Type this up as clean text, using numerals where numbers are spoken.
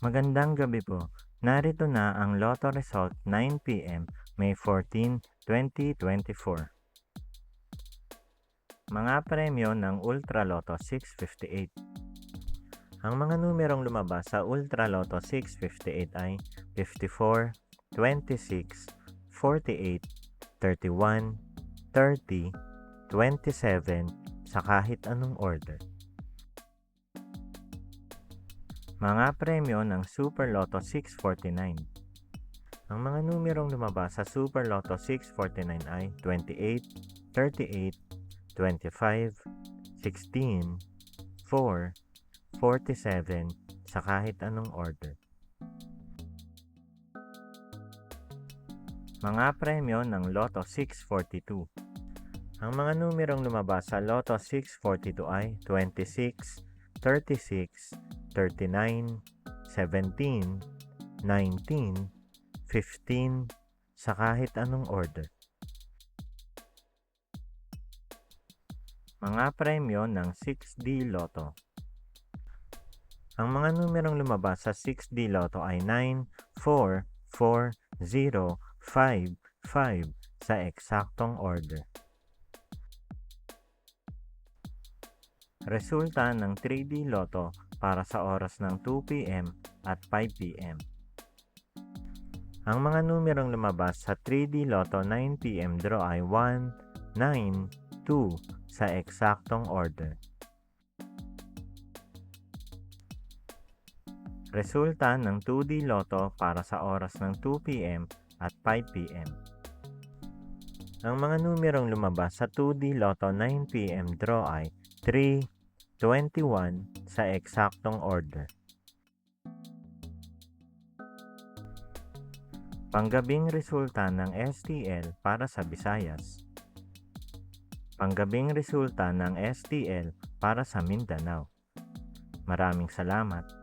Magandang gabi po. Narito na ang Lotto result 9 p.m. May 14, 2024. Mga premyo ng Ultra Lotto 658. Ang mga numerong lumabas sa Ultra Lotto 658 ay 54, 26, 48, 31, 30, 27 sa kahit anong order. Mga premyo ng Super Lotto 649. Ang mga numerong lumabas sa Super Lotto 649 ay 28, 38, 25, 16, 4, 47 sa kahit anong order. Mga premyo ng Lotto 642. Ang mga numerong lumabas sa Lotto 642 ay 26, 36, 39, 17, 19, 15 sa kahit anong order. Mga premyo ng 6D Lotto. Ang mga numerong lumabas sa 6D Lotto ay 9, 4, 4, 0, 5, 5 sa eksaktong order. Resulta ng 3D Lotto para sa oras ng 2 p.m. at 5 p.m. Ang mga numerong lumabas sa 3D Lotto 9 p.m. draw ay 1, 9, 2 sa eksaktong order. Resulta ng 2D Lotto para sa oras ng 2 p.m. at 5 p.m. Ang mga numerong lumabas sa 2D Lotto 9 p.m. draw ay 3, 21 sa eksaktong order. Panggabing resulta ng STL para sa Visayas. Panggabing resulta ng STL para sa Mindanao. Maraming salamat.